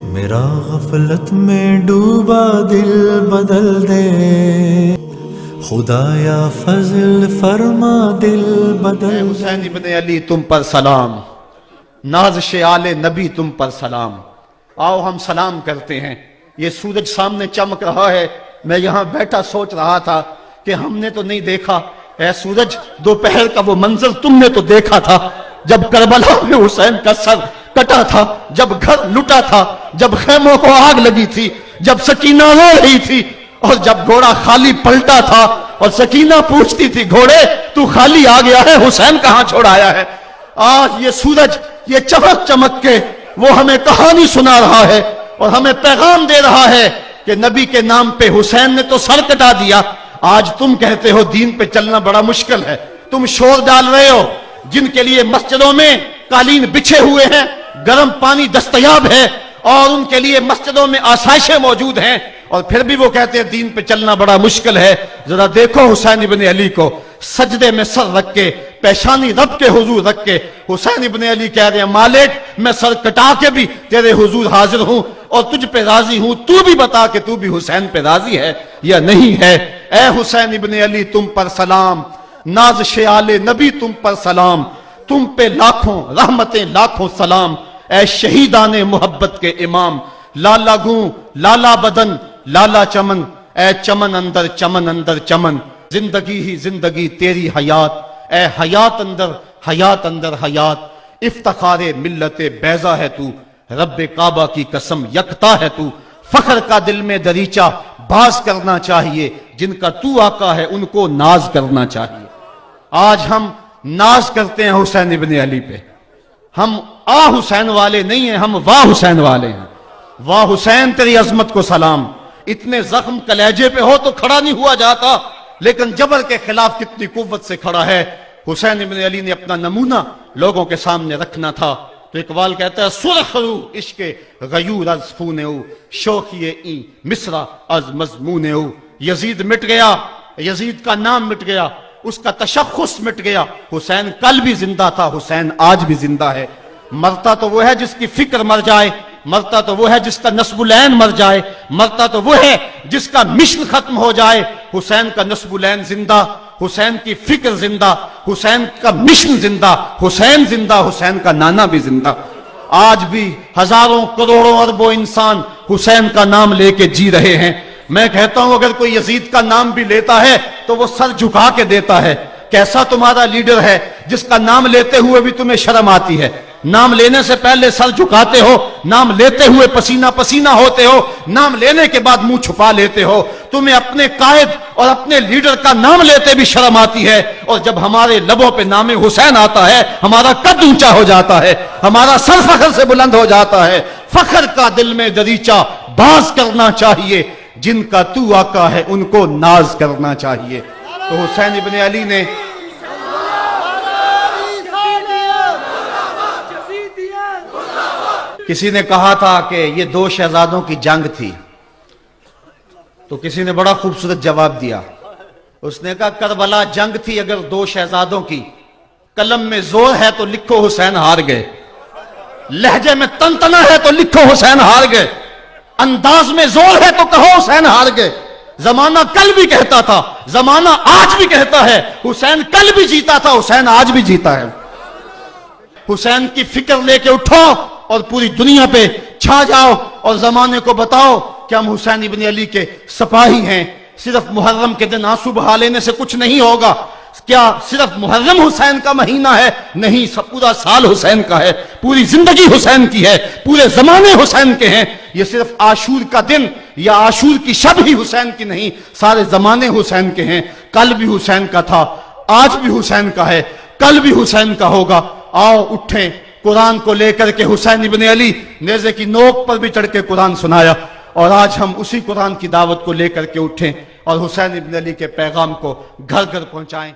میرا غفلت میں ڈوبا دل بدل دے، خدایا فضل فرما دل بدل دے۔ حسین ابن علی تم پر سلام، نازش آل نبی تم پر سلام۔ آؤ ہم سلام کرتے ہیں۔ یہ سورج سامنے چمک رہا ہے، میں یہاں بیٹھا سوچ رہا تھا کہ ہم نے تو نہیں دیکھا، اے سورج دوپہر کا وہ منظر تم نے تو دیکھا تھا جب کربلا میں حسین کا سر کٹا تھا، جب گھر لٹا تھا، جب خیموں کو آگ لگی تھی، جب سکینہ رو رہی تھی، اور جب گھوڑا خالی پلٹا تھا اور سکینہ پوچھتی تھی گھوڑے تو خالی آ گیا ہے، حسین کہاں چھوڑ آیا ہے۔ آج یہ سورج یہ چمک چمک کے وہ ہمیں کہانی سنا رہا ہے اور ہمیں پیغام دے رہا ہے کہ نبی کے نام پہ حسین نے تو سر کٹا دیا۔ آج تم کہتے ہو دین پہ چلنا بڑا مشکل ہے، تم شور ڈال رہے ہو، جن کے لیے مسجدوں میں قالین بچھے ہوئے ہیں، گرم پانی دستیاب ہے، اور ان کے لیے مسجدوں میں آسائشیں موجود ہیں، اور پھر بھی وہ کہتے ہیں دین پہ چلنا بڑا مشکل ہے۔ ذرا دیکھو حسین ابن علی کو، سجدے میں سر رکھ کے، پیشانی رب کے حضور رکھ کے حسین ابن علی کہہ رہے ہیں مالک میں سر کٹا کے بھی تیرے حضور حاضر ہوں اور تجھ پہ راضی ہوں، تو بھی بتا کہ تو بھی حسین پہ راضی ہے یا نہیں ہے۔ اے حسین ابن علی تم پر سلام، نازش آل نبی تم پر سلام، تم پہ لاکھوں رحمتیں لاکھوں سلام۔ اے شہیدان محبت کے امام، لالا گوں لالا بدن لالا چمن، اے چمن اندر چمن اندر چمن، زندگی ہی زندگی تیری حیات، اے حیات اندر حیات اندر حیات، افتخار ملت بیضا ہے تو، رب کعبہ کی قسم یکتا ہے تو، فخر کا دل میں دریچہ باز کرنا چاہیے، جن کا تو آقا ہے ان کو ناز کرنا چاہیے۔ آج ہم ناز کرتے ہیں حسین ابن علی پہ، ہم آ حسین والے نہیں ہیں، ہم واہ حسین والے ہیں۔ واہ حسین تیری عظمت کو سلام، اتنے زخم کلیجے پہ ہو تو کھڑا نہیں ہوا جاتا، لیکن جبر کے خلاف کتنی قوت سے کھڑا ہے۔ حسین ابن علی نے اپنا نمونہ لوگوں کے سامنے رکھنا تھا، تو اقبال کہتا ہے سرخ رو عشق غیور از خون او، شوخی این مصرع از مضمون او۔ یزید مٹ گیا، یزید کا نام مٹ گیا، اس کا تشخص مٹ گیا، حسین کل بھی زندہ تھا، حسین آج بھی زندہ ہے۔ مرتا تو وہ ہے جس کی فکر مر جائے، مرتا تو وہ ہے جس کا نصب العین مر جائے، مرتا تو وہ ہے جس کا مشن ختم ہو جائے۔ حسین کا نصب العین زندہ، حسین کی فکر زندہ، حسین کا مشن زندہ، حسین زندہ، حسین کا نانا بھی زندہ۔ آج بھی ہزاروں کروڑوں اربوں انسان حسین کا نام لے کے جی رہے ہیں۔ میں کہتا ہوں اگر کوئی یزید کا نام بھی لیتا ہے تو وہ سر جھکا کے دیتا ہے۔ کیسا تمہارا لیڈر ہے جس کا نام لیتے ہوئے بھی تمہیں شرم آتی ہے؟ نام لینے سے پہلے سر جھکاتے ہو، نام لیتے ہوئے پسینہ پسینہ ہوتے ہو، نام لینے کے بعد منہ چھپا لیتے ہو۔ تمہیں اپنے قائد اور اپنے لیڈر کا نام لیتے بھی شرم آتی ہے، اور جب ہمارے لبوں پہ نام حسین آتا ہے ہمارا قد اونچا ہو جاتا ہے، ہمارا سر فخر سے بلند ہو جاتا ہے۔ فخر کا دل میں دریچہ باز کرنا چاہیے، جن کا تو آقا ہے ان کو ناز کرنا چاہیے۔ تو حسین ابن علی نے کسی نے کہا تھا کہ یہ دو شہزادوں کی جنگ تھی، تو کسی نے بڑا خوبصورت جواب دیا، اس نے کہا کربلا جنگ تھی اگر دو شہزادوں کی، قلم میں زور ہے تو لکھو حسین ہار گئے، لہجے میں تنتنا ہے تو لکھو حسین ہار گئے، انداز میں زور ہے تو کہو حسین ہار گئے۔ زمانہ کل بھی کہتا تھا، زمانہ آج بھی کہتا ہے، حسین کل بھی جیتا تھا، حسین آج بھی جیتا ہے۔ حسین کی فکر لے کے اٹھو اور پوری دنیا پہ چھا جاؤ اور زمانے کو بتاؤ کہ ہم حسین ابن علی کے سپاہی ہیں۔ صرف محرم کے دن آنسو بہا لینے سے کچھ نہیں ہوگا۔ کیا صرف محرم حسین کا مہینہ ہے؟ نہیں، سب پورا سال حسین کا ہے، پوری زندگی حسین کی ہے، پورے زمانے حسین کے ہیں۔ یہ صرف عاشور کا دن یا عاشور کی شب ہی حسین کی نہیں، سارے زمانے حسین کے ہیں۔ کل بھی حسین کا تھا، آج بھی حسین کا ہے، کل بھی حسین کا ہوگا۔ آؤ اٹھیں، قرآن کو لے کر کے حسین ابن علی نیزے کی نوک پر بھی چڑھ کے قرآن سنایا، اور آج ہم اسی قرآن کی دعوت کو لے کر کے اٹھیں اور حسین ابن علی کے پیغام کو گھر گھر پہنچائیں۔